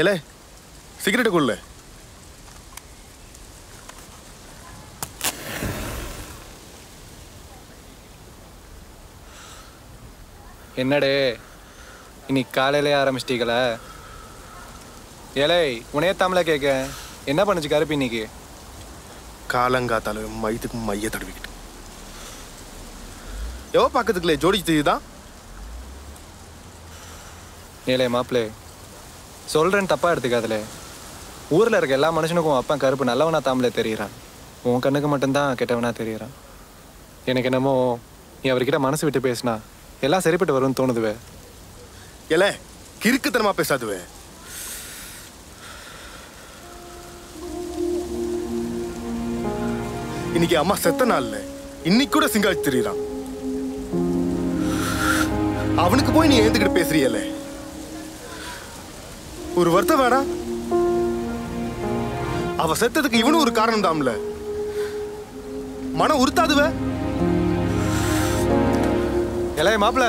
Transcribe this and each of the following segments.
ஏலே சிகரெட்டு கொள்ளு. என்னடே இன்னைக்கு காலையிலே ஆரம்பிச்சிட்டீங்களா? ஏலே உனையே தமிழ கேட்க என்ன பண்ணுச்சு கருப்பு இன்னைக்கு? காலங்காத்தால மையத்துக்கு மைய தடவிக்கிட்டு எவ பக்கத்துக்குள்ளே ஜோடிச்சு தான். ஏலே மாப்பிளே சொல்றேன்னு தப்பா எடுத்துக்காதுல. ஊர்ல இருக்க எல்லா மனுஷனுக்கும் அப்பா கருப்பு நல்லவனா தாமலே தெரியுறான். உன் கண்ணுக்கு மட்டும்தான் கெட்டவனா தெரியுறான். எனக்கு என்னமோ நீ அவர்கிட்ட மனசு விட்டு பேசினா எல்லாம் சரிப்பட்டு வரும்னு தோணுதுவே. ஏலே கிறுக்குத்தனமா பேசாதுவே. இன்னைக்கு அம்மா செத்த நாள்ல இன்னைக்கு கூட சிங்காச்சு தெரியுறான். அவனுக்கு போய் நீ எழுந்துக்கிட்டு பேசுறியல, ஒரு வருத்தம் வேடா? அவ செத்ததுக்கு இவனும் ஒரு காரணம் தான்ல. மனம் உறுத்தாதுவ. எலை மாப்பிள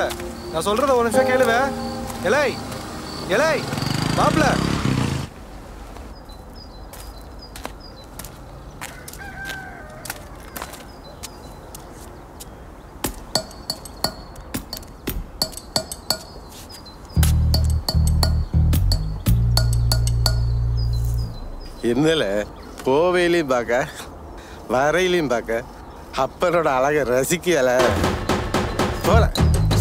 நான் சொல்றத ஒரு நிமிஷம் கேளுவே. எலை எலை மாப்பிள என்னல போவையிலையும் பார்க்க வரையிலையும் பார்க்க அப்பனோட அழகை ரசிக்கல. போல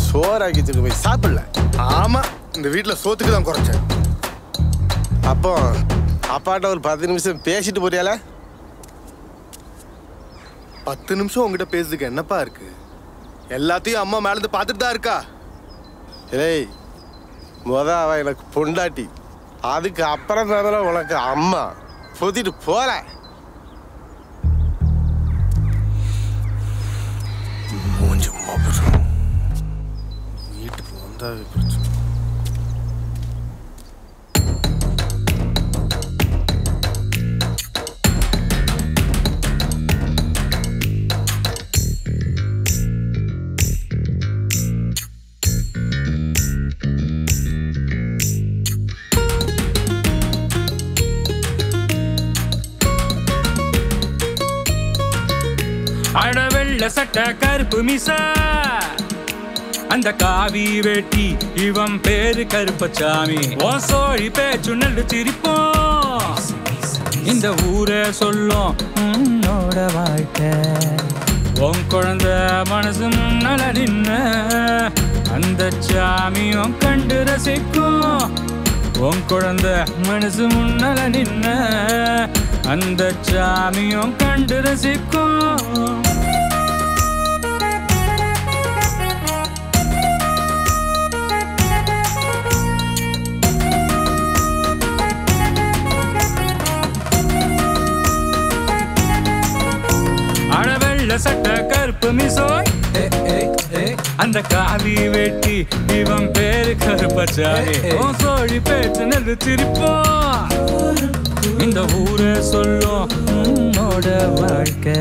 சோறாக்கிச்சுக்கு போய் சாப்பிடல. ஆமா இந்த வீட்டுல சோத்துக்கு தான் குறைச்சேன். அப்போ அப்பாட்ட ஒரு 10 நிமிஷம் பேசிட்டு போறியால? 10 நிமிஷம் உங்ககிட்ட பேசுறதுக்கு என்னப்பா இருக்கு? எல்லாத்தையும் அம்மா மேலேருந்து பார்த்துட்டு தான் இருக்கா. ஏய் அவ எனக்கு பொண்டாட்டி, அதுக்கு அப்புறம் தானே உனக்கு அம்மா. பொத்திட்டு போல. வீட்டுக்கு வந்தாவே பிரச்சனை. அடவெள்ள சட்ட கருப்பு மிசா அந்த காவி வெட்டி இவன் பேரு கருப்பச்சாமி. ஓ சோழி பேச்சு நல்ல சிரிப்போம் இந்த ஊரை சொல்லும் உன்னோட வாழ்க்கை. உன் குழந்தை மனசு முன்னால நின்ன அந்த சாமியும் கண்டு ரசிக்கும். உன் குழந்தை மனசு முன்னால நின்ன அந்த சாமியும் கண்டு ரசிக்கும். அடவெள்ள சட்ட கருப்பு மிசோய் அந்த காவி வெட்டி இவன் பேரு கருப்பச்சாமி. சோழி பேச்சு நல்ல சிரிப்போம் இந்த ஊரை சொல்லும் உன்னோட வாழ்க்கை.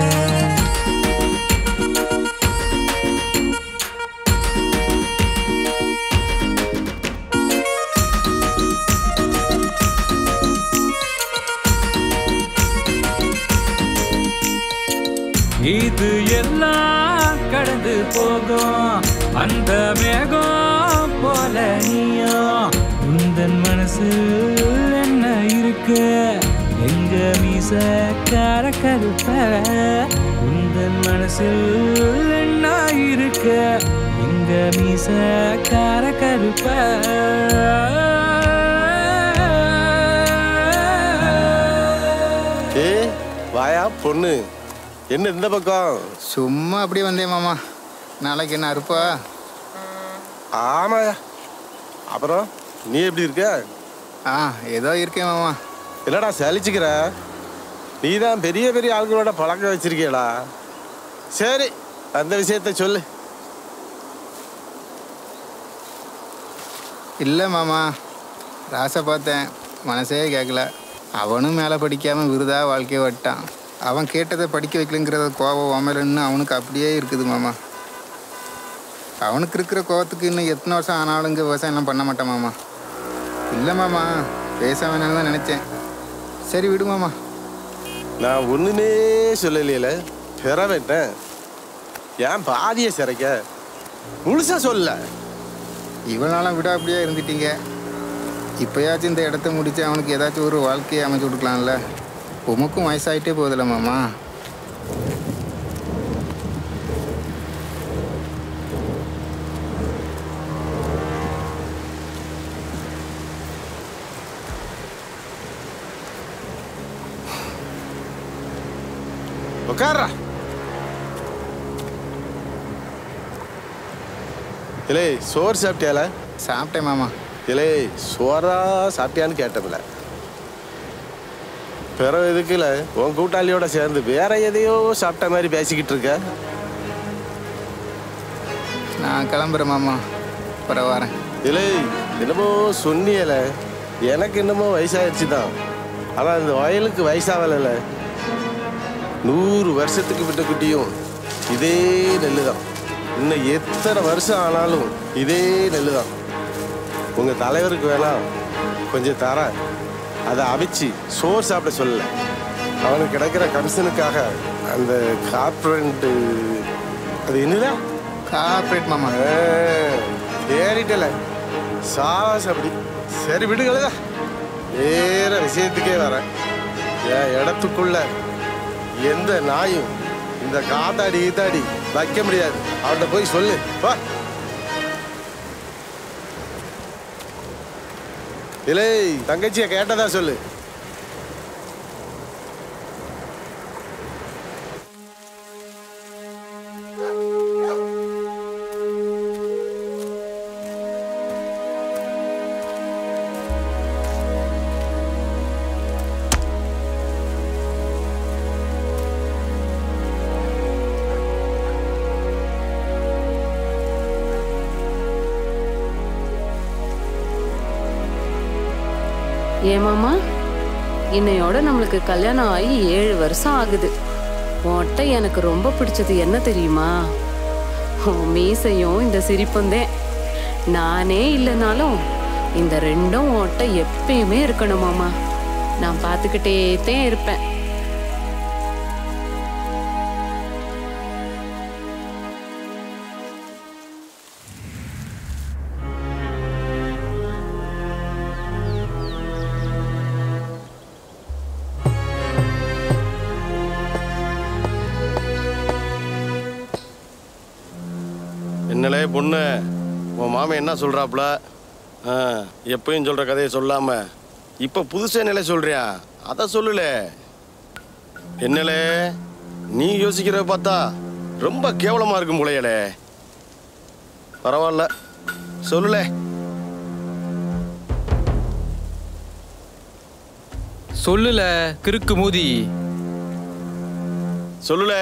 இது எல்லாம் கடந்து போகும் அந்த மேகம் போல நீயும். உந்தன் மனசு என்ன இருக்கு எங்க மீச கருப்ப. உந்தன் மனசில் என்ன இருக்கு எங்க மீச கருப்ப. ஏ வாயா பொண்ணு, என்ன இந்த பக்கம்? சும்மா அப்படியே வந்தேன் மாமா. நாளைக்கு என்ன அறுப்பா? ஆமாயா. அப்புறம் நீ எப்படி இருக்க? ஏதோ இருக்கேன் மாமா. என்னடா சலிச்சுக்கிற? நீ தான் பெரிய பெரிய ஆளுங்களோட பழக்கம் வச்சிருக்கேடா. சரி அந்த விஷயத்த சொல்லு. இல்லை மாமா, ராசை பார்த்தேன், மனசே கேட்கல. அவனும் மேலே படிக்காமல் விருதா வாழ்க்கையை வட்டான். அவன் கேட்டதை படிக்க வைக்கலங்கிறத கோபம் உமையிலன்னு அவனுக்கு அப்படியே இருக்குது மாமா. அவனுக்கு இருக்கிற கோபத்துக்கு இன்னும் எத்தனை வருஷம் ஆனாலும் இங்கே விவசாயம்லாம் பண்ண மாட்டான் மாமா. இல்லை மாமா, பேச வேணாம்னு தான் நினச்சேன். சரி விடு மாமா. நான் ஒன்றுமே சொல்லலையில பெறவேட்டேன். ஏன் பாதியை சிறைக்க முழுசா சொல்ல. இவ்வளோ நாளாக விட அப்படியே இருந்துட்டீங்க. இப்போயாச்சும் இந்த இடத்த முடித்து அவனுக்கு ஏதாச்சும் ஒரு வாழ்க்கையை அமைச்சு கொடுக்கலாம்ல. உமக்கும் வயசாகிட்டே போகுதில்ல மாமா. உட்கார்றா. இல்லை சோறு சாப்பிட்டியால? சாப்பிட்டேன் மாமா. இல்லை சோறா சாப்பிட்டியான்னு கேட்டதில்ல. பிறகு எதுக்குல உன் கூட்டாளியோட சேர்ந்து வேற எதையோ சாப்பிட்ட மாதிரி பேசிக்கிட்டு இருக்க? நான் கிளம்புறேன் மாமா, அப்புறம் வரேன். இல்லை என்னமோ சொன்னியல, எனக்கு என்னமோ வயசாகிடுச்சு தான். ஆனால் இந்த வயலுக்கு வயசாகலை. 100 வருஷத்துக்கு விட்ட குட்டியும் இதே நெல்லு தான். இன்னும் எத்தனை வருஷம் ஆனாலும் இதே நெல்லு தான். உங்கள் தலைவருக்கு வேணாம் கொஞ்சம் தரேன், அதை அவிச்சு சோறு சாப்பிட சொல்லலை. அவனுக்கு கிடைக்கிற கமிஷனுக்காக அந்த கார்பரேட்டு அது என்னதான் கார்பரேட் மாமா. ஏறிட்டல சாவாஸ் அப்படி. சரி விடுங்களா, வேற விஷயத்துக்கே வரேன். என் இடத்துக்குள்ள எந்த நாயும் இந்த காத்தாடி ஈத்தாடி வைக்க முடியாது. அவன்கிட்ட போய் சொல்லு. வா. இல்லை தங்கச்சியை கேட்டதா சொல்லு. ஏமாமா, இன்னையோட நம்மளுக்கு கல்யாணம் ஆகி 7 வருஷம் ஆகுது. உன்கிட்ட எனக்கு ரொம்ப பிடிச்சது என்ன தெரியுமா? உன் மீசையும் இந்த சிரிப்புந்தேன். நானே இல்லைனாலும் இந்த ரெண்டும் உன்கிட்ட எப்பயுமே இருக்கணுமாமா. நான் பார்த்துக்கிட்டே தான் இருப்பேன். என்னலே பொண்ணு, உன் மாமன் என்ன சொல்கிறாப்புல? எப்பயும் சொல்கிற கதையை சொல்லாமல் இப்போ புதுசாக நிலை சொல்கிறியா? அதை சொல்லல. என்னலே நீ யோசிக்கிறத பார்த்தா ரொம்ப கேவலமாக இருக்கும் போலையலே. பரவாயில்ல சொல்லல. சொல்லுல கிறுக்கு மூதி. சொல்லுல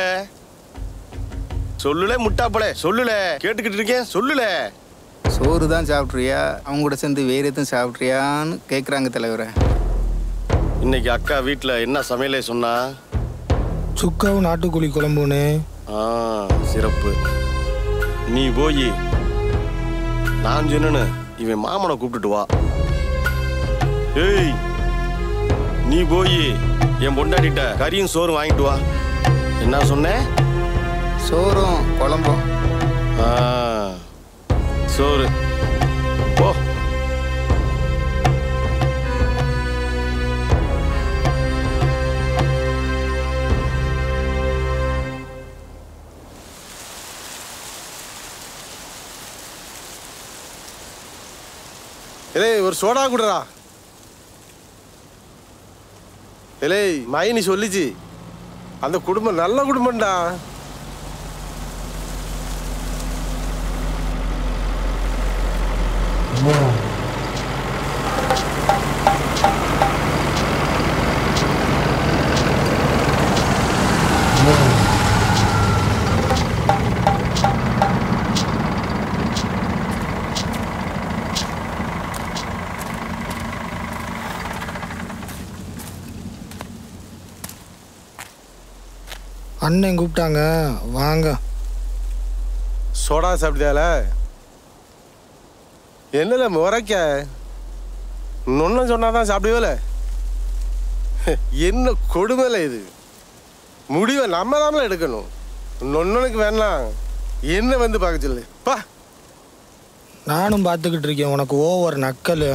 சொல்லுல முட்டாப்பளே, சொல்லுல. கேட்டுக்கிட்டு இருக்கேன், சொல்லுல. சோறு தான் சாப்பிட்றியா, அவங்க கூட சேர்ந்து வேறு எதுவும் சாப்பிட்றியான்னு கேட்குறாங்க தலைவரை. இன்னைக்கு அக்கா வீட்டில் என்ன சமையலே சொன்னா? சுக்காவும் நாட்டுக்கோழி குழம்புன்னு. சிறப்பு. நீ போய் நான் சொன்னு இவன் மாமனை கூப்பிட்டுட்டு வா. ஏய், நீ போய் என் பொண்டாட்டிட்ட கறியும் சோறும் வாங்கிட்டு வா. என்ன சொன்ன? சோறும் குழம்பும். சோறு போ. ஏய், ஒரு சோடா குடுறா. ஏய், மைனி சொல்லிச்சு அந்த குடும்பம் நல்ல குடும்பம்டா. அண்ணன் கூப்பிட்டாங்க வாங்க. சோடா சாப்பிட்டால? என்னல முறைக்க? நொன்னு சொன்னாதான் சாப்பிடுவேல. என்ன கொடுமையில இது. முடிவை நம்ம தான் எடுக்கணும். நொன்னனுக்கு வேணாம் என்ன வந்து பார்க்க சொல்லு பா. நானும் பார்த்துக்கிட்டு இருக்கேன் உனக்கு ஓவர் நக்கல்.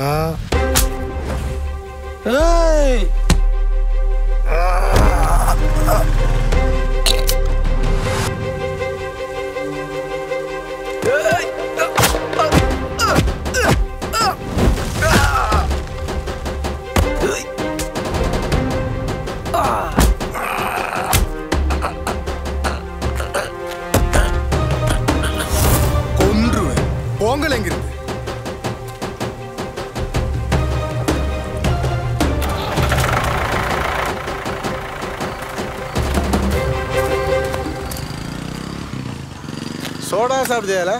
கொன்றுவேன் பொங்கல் எங்கிருந்து. சோடா சாப்பிடுதியால?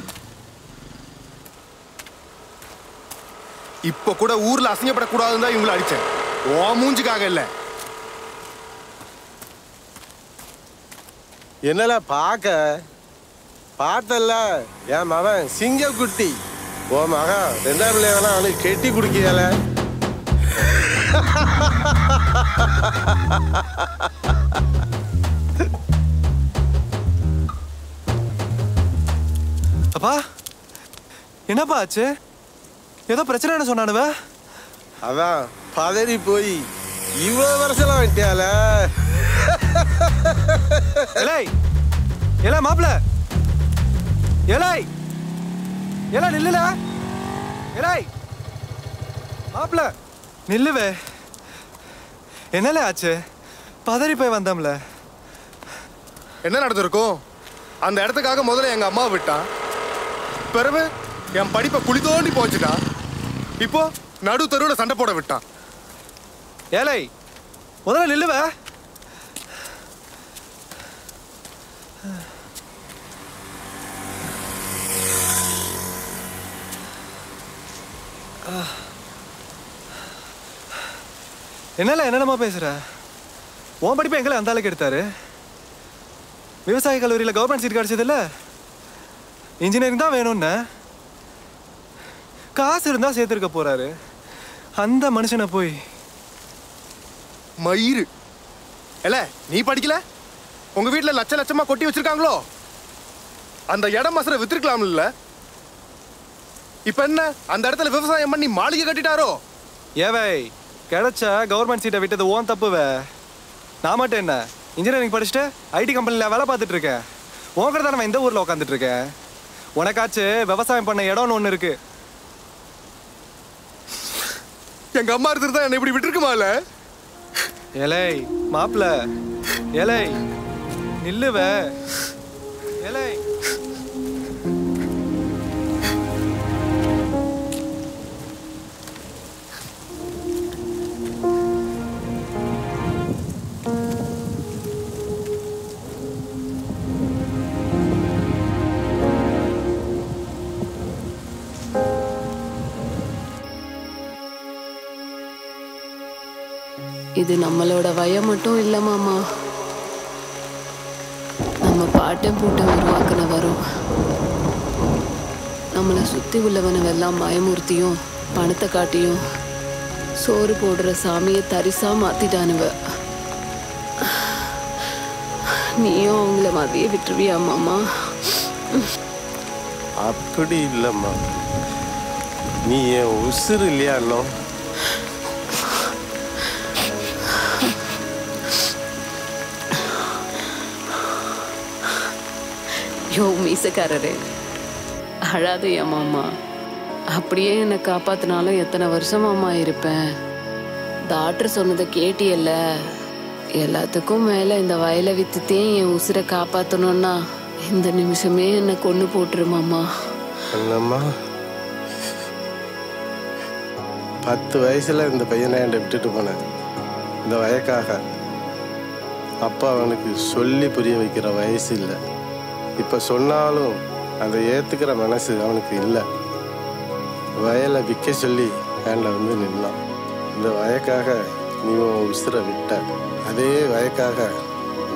இப்ப கூட ஊர்ல அசிங்கப்படக்கூடாதுன்னு தான் இவங்களை அடிச்சேன். ஓ மூஞ்சிக்காக இல்ல. என்னல பார்த்தல்ல என் மகன் சிங்கக்குட்டி. ஓ மகன் 2ஆம் பிள்ளைவெல்லாம் அவனுக்கு கெட்டி குடிக்கல. அப்பா என்னப்பா ஆச்சு? ஏதோ பிரச்சனை சொன்னானுவ? அதான் பதறி போய் இவ்வளவு வருஷம் விட்டியால. ஏலே மாப்பிள, ஏலே ஏலே நில்லுல, ஏலே மாப்பிள நில்லுவே. என்னல ஆச்சு? பதறி போய் வந்தோம்ல. என்ன நடந்திருக்கும்? அந்த இடத்துக்காக முதல்ல எங்க அம்மா விட்டான். பிறகு என் படிப்பை குழி தோண்டி போச்சுட்டான். இப்போ நடு தெருவுல சண்டை போட விட்டான். ஏலே முதல்ல நில்லுவ. என்னல என்னமா பேசுற? உன் படிப்பு எங்களை அந்த ஆளுக்கு எடுத்தாரு. விவசாய கல்லூரியில் கவர்மெண்ட் சீட் கிடைச்சது இல்ல, இன்ஜினியரிங் தான் வேணும்னு. காசு இருந்தா சேர்த்துருக்க போறாரு. அந்த மனுஷனை போய் மயிறு இல்ல. நீ படிக்கல? உங்க வீட்டுல லட்ச லட்சமா கொட்டி வச்சிருக்காங்களோ? அந்த இடம் மசரை வித்திருக்கலாம் இல்ல? இப்ப என்ன அந்த இடத்துல விவசாயம் பண்ணி மாளிகை கட்டிட்டாரோ? ஏவை கிடைச்ச கவர்மெண்ட் சீட்டை விட்டது ஓன் தப்புவே. நான் மட்டும் என்ன இன்ஜினியரிங் படிச்சுட்டு ஐடி கம்பெனியில் வேலை பார்த்துட்டு இருக்கேன். உங்ககிட்ட தான் நான் இந்த ஊரில் உட்காந்துட்டு இருக்கேன். உனக்காச்சு விவசாயம் பண்ண இடம்னு ஒன்று இருக்கு. எங்க அம்மா இருந்துருந்தா என்ன இப்படி விட்டுருக்குமால? ஏலே மாப்பிள, ஏலே நில்லுவ. ஏலே இது நம்மளோட வயம் மட்டும் இல்ல மாமா, நம்ம பாட்டம் பூட்டம் உருவாக்குன வரும். நம்மளை சுத்தி உள்ளவனவெல்லாம் பயமூர்த்தியும் பணத்தை காட்டியும் சோறு போடுற சாமியை தரிசா மாத்திட்டானுவ. நீயும் அவங்கள மாதிரியே விட்டுருவியா மாமா? அப்படி இல்லம்மா, நீ என் உசுறு இல்லையா? இன்னும் யோ மீசக்காரரே, அழாதையா மாமா. அப்படியே என்னை காப்பாத்தினாலும் எத்தனை வருஷம் மாமா இருப்பேன்? டாக்டர் சொன்னதை கேட்டியல்ல? எல்லாத்துக்கும் மேல இந்த வயலை வித்துத்தே என் உசுரை காப்பாத்தணும்னா இந்த நிமிஷமே என்னை கொண்டு போட்டுரு மாமா. இல்லம்மா, 10 வயசுல இந்த பையனை என்கிட்ட விட்டுட்டு போனேன் இந்த வயக்காக. அப்பா அவனுக்கு சொல்லி புரிய வைக்கிற வயசு இல்லை. இப்போ சொன்னாலும் அதை ஏற்றுக்கிற மனசு அவனுக்கு இல்லை. வயலை விற்க சொல்லி என்கிட்ட வந்து நின்னான். இந்த வயக்காக நீ உன் உசுரை விட்ட. அதே வயக்காக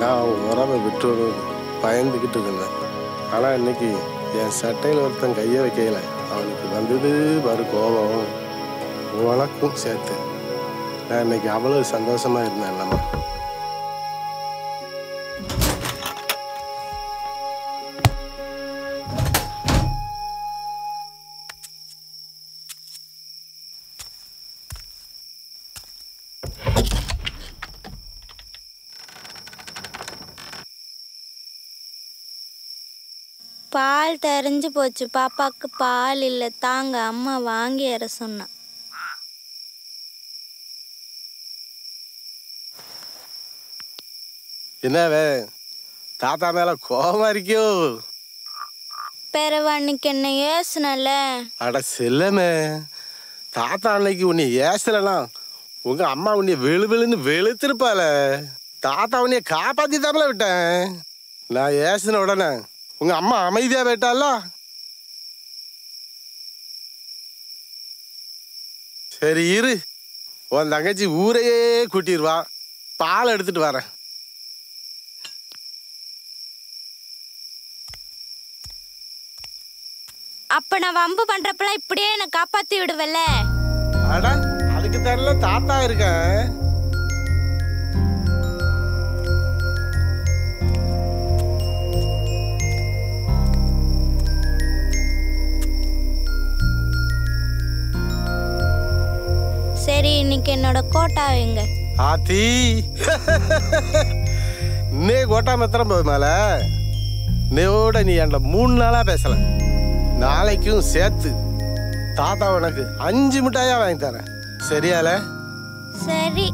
நான் அவன் உறவை விட்டுன்னு பயந்துக்கிட்டு இருந்தேன். ஆனால் இன்னைக்கு என் சட்டையில் ஒருத்தன் கையை வைக்கல. அவனுக்கு வந்தது பாரு கோபம். உனக்கும் சேர்த்து. நான் இன்னைக்கு அவ்வளவு சந்தோஷமா இருந்தேன் இல்லம்மா. பால் தெரிஞ்சு போச்சு. பாப்பாக்கு பால் இல்லை, தாங்க அம்மா வாங்கி வர சொன்னா. என்னவே தாத்தா மேல கோபமா இருக்கியோ? பிறவு அன்னைக்கு என்ன ஏசுனல? அட செல்லமே, தாத்தா அன்னைக்கு உன்னை ஏசலனா உங்க அம்மா உன்னை வெளுன்னு வெளுத்திருப்பால. தாத்தா உன்னைய காப்பாத்தி தாமல விட்டேன். நான் ஏசின உடனே உங்க அம்மா அமைதியா போயிட்டால. சரி இரு, உன் தங்கச்சி ஊரையே கூட்டிடுவா. பால் எடுத்துட்டு வரேன். அப்ப நான் வம்பு பண்றப்பெல்லாம் இப்படியே என்ன காப்பாத்தி விடுவல்ல? அட அதுக்கு தெரியல, தாத்தா இருக்கேன். சரி, இன்னைக்கு என்னோட கோட்டா வைங்க. ஆத்தி இன்னே கோட்டா மாத்திரம் போது மேல நீயோட நீ என்கிட்ட 3 நாளா பேசல. நாளைக்கும் சேர்த்து தாத்தா உனக்கு 5 மிட்டாயா வாங்கி தரேன். சரியால? சரி.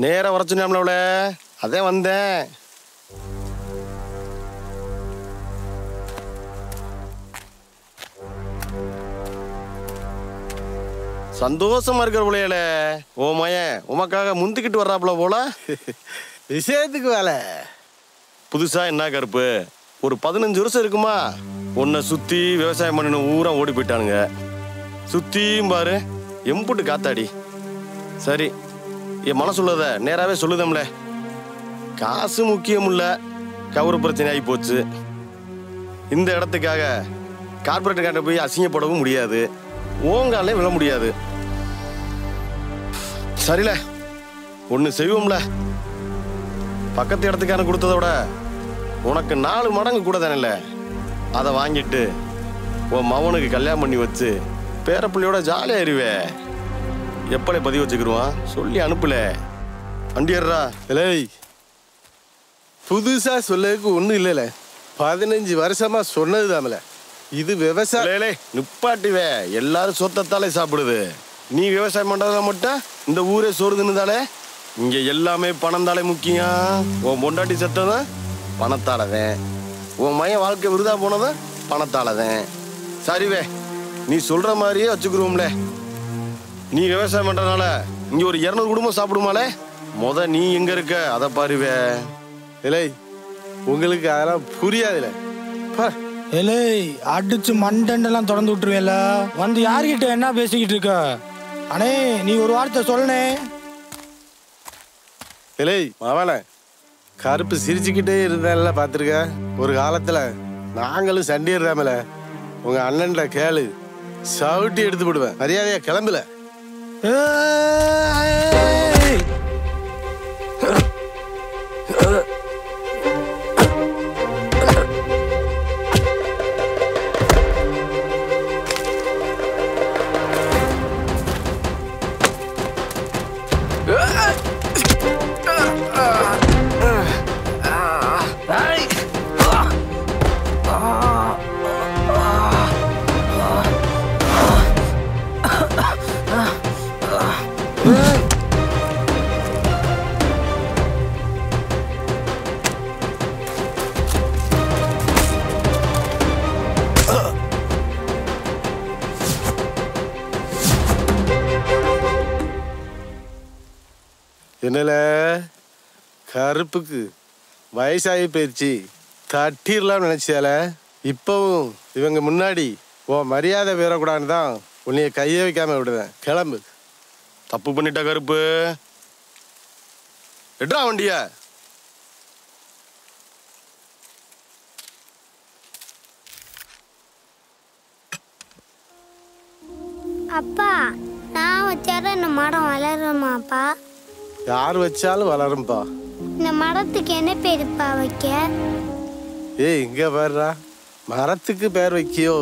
நேரம் வர சொன்னாம்ல, அதே வந்தேன். சந்தோஷமா இருக்கிற பிள்ளைகள ஓ மயன் உமக்காக முந்திக்கிட்டு வர்றாப்புல போல. விஷயத்துக்கு வேலை புதுசா என்ன கருப்பு? ஒரு 15 வருஷம் இருக்குமா உன்னை சுத்தி விவசாயம் பண்ணின ஊரா ஓடி போயிட்டானுங்க. சுத்தியும் பாரு எம்புட்டு காத்தாடி. சரி, என் மனசு உள்ளத நேராவே சொல்லுதம்ல. காசு முக்கியம் இல்ல, கவுரு பிரச்சனை ஆகி போச்சு. இந்த இடத்துக்காக கார்பரேட் காட்ட போய் அசிங்கப்படவும் முடியாது, ஓங்காலே விழ முடியாது. சரில, ஒண்ணு செய்வோம்ல. பக்கத்து இடத்துக்கான கொடுத்ததை விட உனக்கு 4 மடங்கு கூட தானே. அதை வாங்கிட்டு உன் மவனுக்கு கல்யாணம் பண்ணி வச்சு பேரப்பிள்ளையோட ஜாலியா இருவே. எப்பளே பதிவு வச்சுக்கிடுவான் சொல்லி அனுப்பல. அண்டியர்ரா இல்லை, புதுசா சொல்லதுக்கு ஒன்றும் இல்லைல்ல. 15 வருஷமா சொன்னதுதாமல. இது விவசாயம் நிப்பாட்டிவே. எல்லாரும் சொத்தத்தாலே சாப்பிடுது. நீ விவசாயம் பண்றத மட்டும் இந்த ஊரே சோறுதுன்னுதாலே. இங்க எல்லாமே பணம் தாலே முக்கியம். உன் பொண்டாட்டி செத்ததான் பணத்தாலதான், உன் மையன் வாழ்க்கை விருதா போனதும் பணத்தாலதான். சரிவே, நீ சொல்ற மாதிரியே வச்சுக்கிறோம்ல. நீ விவசாயம் பண்றதுனால இங்க ஒரு 200 குடும்பம் சாப்பிடுமாலே. நீ எங்க இருக்க அதை பாருவே. இல்லை, உங்களுக்கு அதெல்லாம் புரியாதுல. இல்லை, அடிச்சு மண்டெல்லாம் திறந்து விட்டுருவேல. வந்து யார்கிட்ட என்ன பேசிக்கிட்டு இருக்க? அண்ணே, நீ ஒரு வார்த்தை சொல்லனே. இல்லை மாவான கருப்பு சிரிச்சுக்கிட்டே இருந்தால பார்த்துருக்க. ஒரு காலத்துல நாங்களும் சண்டிடுறாமல. உங்க அண்ணன்ல கேளு, சவுட்டி எடுத்து விடுவேன். மரியாதையா கிளம்புல. என்னல கருப்புக்கு வயசாகி போயிடுச்சு, தட்டிடலாம்னு நினைச்சால. இப்பவும் இவங்க முன்னாடி உன் மரியாதை பெறக்கூடாதுன்னு தான் உன்னைய கையை வைக்காம விடுவேன். கிளம்பு. தப்பு பண்ணிட்ட கருப்பு. எட்ரா வண்டிய. அப்பா, நான் வச்சார இந்த மரம் வளருமாப்பா? யார் வச்சாலும் வளரும்பா. இந்த மரத்துக்கு என்ன பேருப்பா வைக்க? ஏய், இங்க பாருடா, மரத்துக்கு பேர் வைக்கியோ?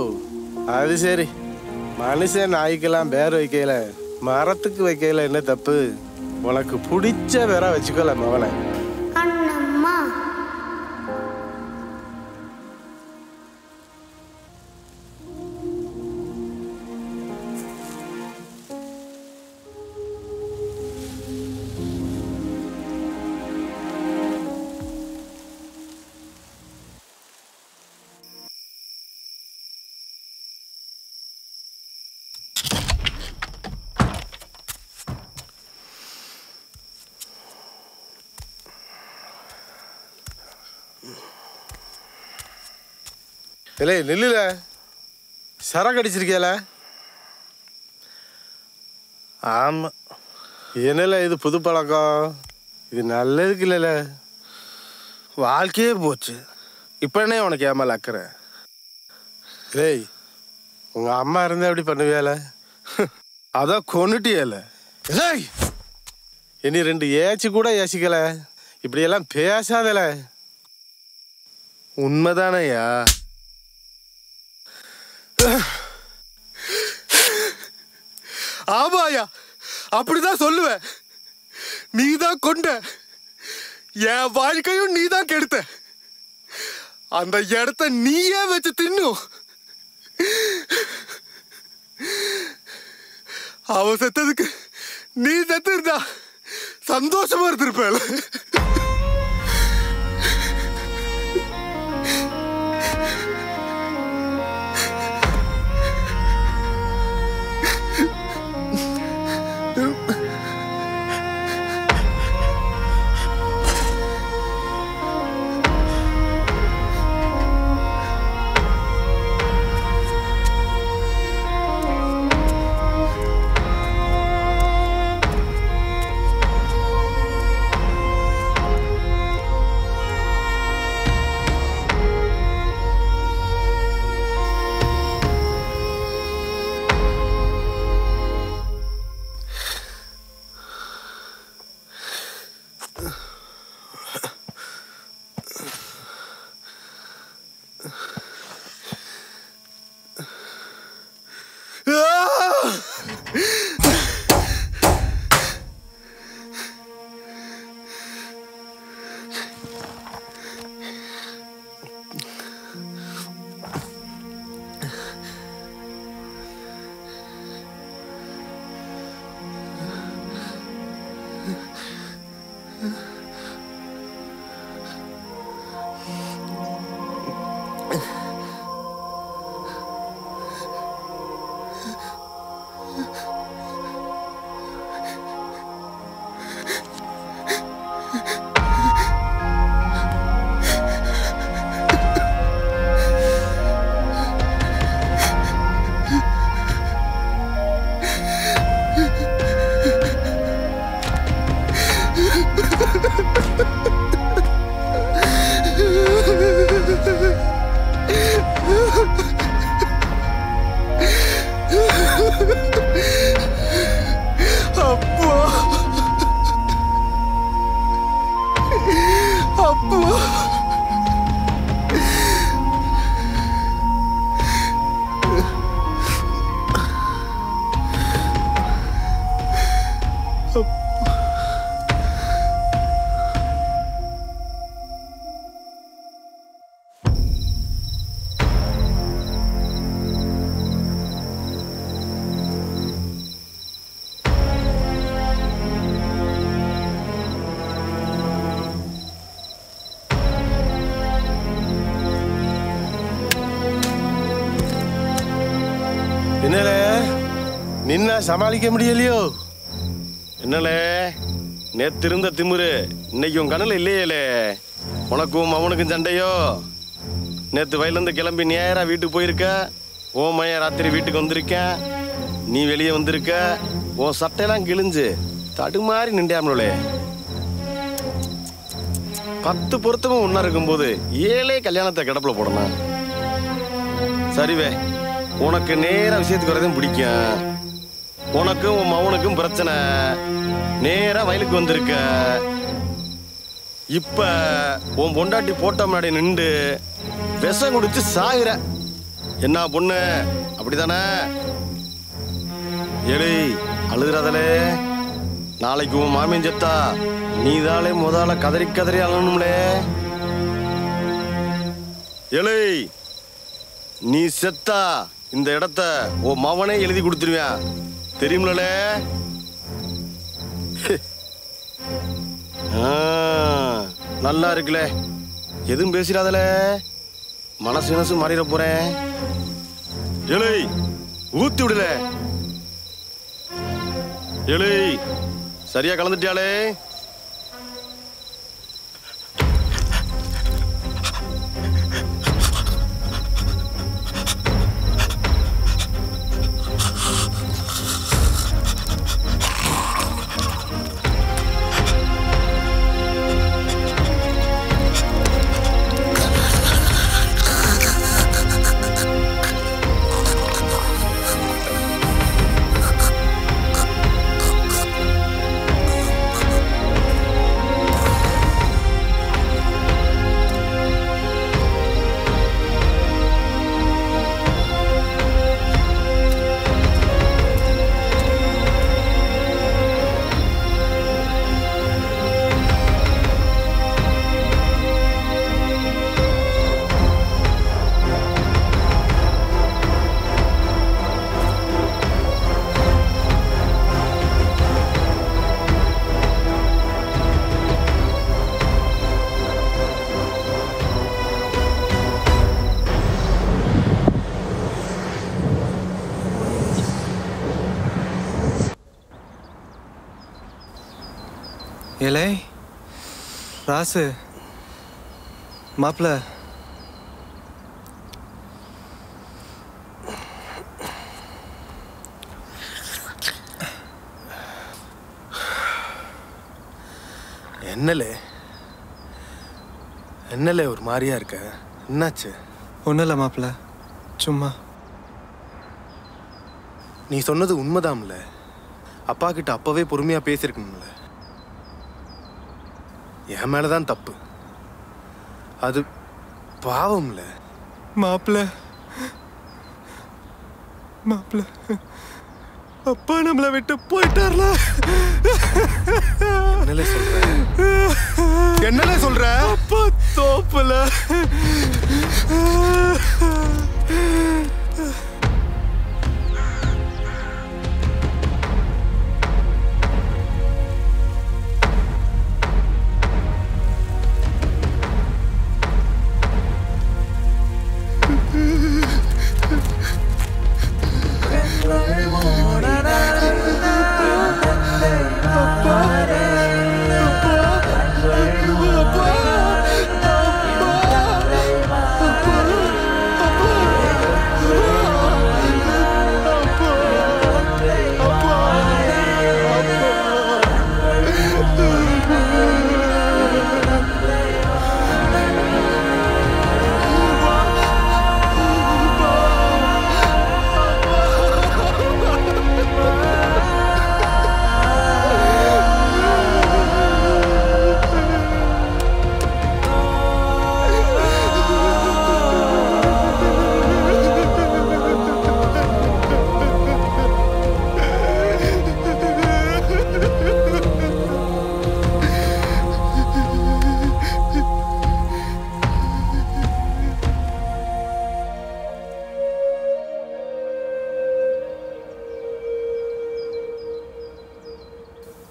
அது சரி, மனுஷன் நாய்க்கெல்லாம் பேர் வைக்கல, மரத்துக்கு வைக்கல என்ன தப்பு? உனக்கு பிடிச்ச பேரா வச்சுக்கல மவனை. அண்ணம்மா. இல்லை நெல்லுல சரக்கு அடிச்சிருக்கியால? ஆமா. என்னல இது புது பழக்கம்? இது நல்லதுக்கு இல்லைல்ல. வாழ்க்கையே போச்சு. இப்ப என்ன உனக்கு ஏமால அக்கறை? ஏய், உங்க அம்மா இருந்தா எப்படி பண்ணுவியால? அதான் கொன்னுட்டியல. ஏய், இனி 2 ஏச்சு கூட ஏசிக்கல. இப்படியெல்லாம் பேசாதல. உண்மைதானையா? ஆமாயா, அப்படிதான் சொல்லுவேன். நீதான் கொண்ட, என் வாழ்க்கையும் நீதான் கெடுத்த. அந்த இடத்த நீயே வச்சு தின்னும். அவ செத்ததுக்கு நீ செத்து இருந்தா சந்தோஷமா இருந்திருப்ப. என்னல நின்னா சமாளிக்க முடியலையோ? என்னல நேத்து இருந்த திமிரு இன்னைக்கு உன் கண்ணில் இல்லையேலே. உனக்கும் அவனுக்கும் சண்டையோ? நேத்து வயலேருந்து கிளம்பி நேராக வீட்டுக்கு போயிருக்க. உன் மைய ராத்திரி வீட்டுக்கு வந்திருக்கேன். நீ வெளியே வந்திருக்க. உன் சட்டையெல்லாம் கிழிஞ்சு தடுமாறி நின்றாமலே. 10 பொருத்தமும் ஒன்றா இருக்கும்போது 7 கல்யாணத்தை கிடப்பில் போடணும். சரிவே, உனக்கு நேராக விஷயத்துக்கு வரதும் பிடிக்கும். உனக்கும் உன் மவனுக்கும் பிரச்சனை. நேராக வயலுக்கு வந்திருக்க. இப்ப உன் பொண்டாட்டி போட்ட முன்னாடி நின்று விஷம் குடிச்சு சாகுற. என்ன பொண்ணு, அப்படித்தானே? ஏழை அழுதுறாதலே. நாளைக்கு உன் மாமியம் செத்தா நீதாலே முதல்ல கதறி கதறி அழணும்லே. ஏழை, நீ செத்தா இந்த இடத்த உன் மவனே எழுதி கொடுத்துருவேன், தெரியுமில்ல? நல்லா இருக்குல்ல, எதுவும் பேசிடாதல. மனசு மாறிட போறேன். ஏழை, ஊத்தி விடல. ஏழை, சரியா கலந்துட்டியாலே? ஏலே ராசு, மாப்பிள்ள, என்னலே ஒரு மாதிரியா இருக்க? என்னாச்சு? ஒன்றும் இல்லை மாப்பிள்ள, சும்மா. நீ சொன்னது உண்மைதான்ல. அப்பா கிட்ட அப்பவே பொறுமையா பேசியிருக்கணும்ல. என் மேலதான் தப்பு. அது பாவம்ல. மாப்பிள்ள, மாப்பிள்ள, அப்பா நம்மளை விட்டு போயிட்டார்ல. என்னலே சொல்ற? அப்பா தோப்புல.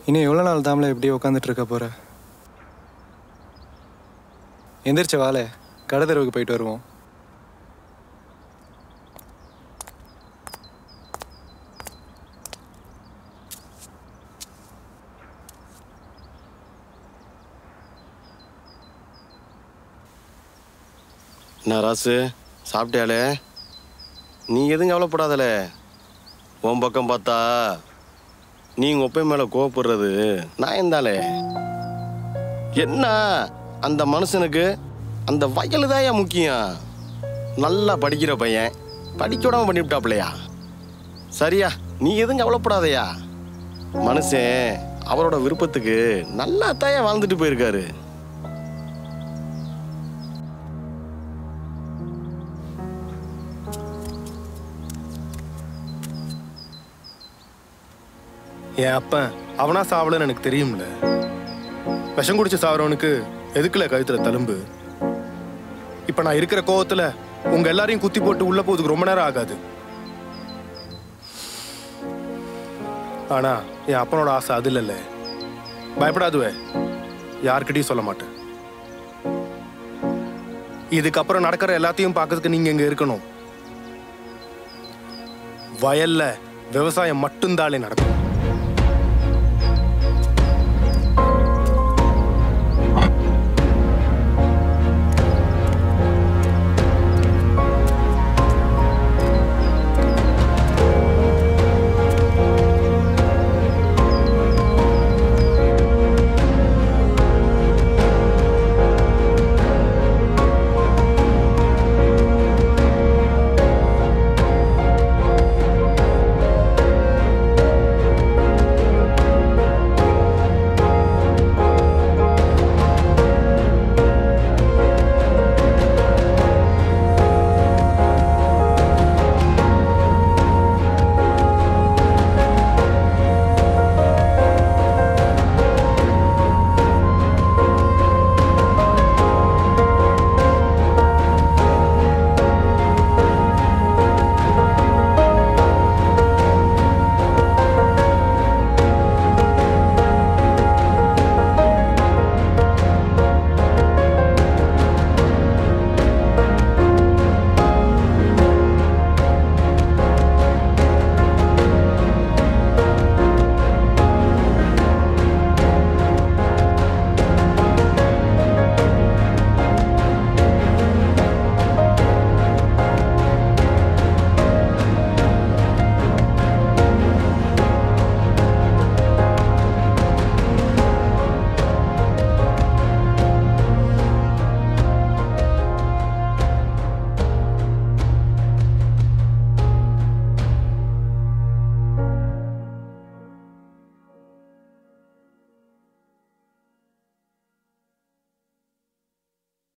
இன்னும் எவ்வளோ நாள் தாமலை இப்படி உட்காந்துட்டு இருக்க போற? எந்திரிச்ச வாழை, கடை தெருவுக்கு போயிட்டு வருவோம். என்ன ராசு சாப்பிட்டியாலே? நீ எதுவும் கவலைப்படாதல. உன் பக்கம் பார்த்தா நீ உங்கள் ஒப்பை மேலே கோவப்படுறது நான் இருந்தாலே. என்ன அந்த மனுஷனுக்கு அந்த வயலு தான் முக்கியம். நல்லா படிக்கிற பையன் படிக்க விடாம பண்ணிவிட்டாப்லையா? சரியா, நீ எதுவும் கவலைப்படாதையா. மனுஷன் அவரோட விருப்பத்துக்கு நல்லா தாயா வாழ்ந்துட்டு போயிருக்காரு. என் அப்பன் அவனா சாவலன்னு எனக்கு தெரியும்ல. விஷம் குடிச்சு சாவறவனுக்கு எதுக்குல கழுத்துல தழும்பு? இப்ப நான் இருக்கிற கோவத்துல உங்க எல்லாரையும் குத்தி போட்டு உள்ள போறதுக்கு ரொம்ப நேரம் ஆகாது. ஆனா என் அப்பனோட ஆசை அது இல்லைல்ல. பயப்படாதுவே, யார்கிட்டயும் சொல்ல மாட்டேன். இதுக்கப்புறம் நடக்கிற எல்லாத்தையும் பார்க்கறதுக்கு நீங்க இங்க இருக்கணும். வயல்ல விவசாயம் மட்டும்தாலே நடக்கும்.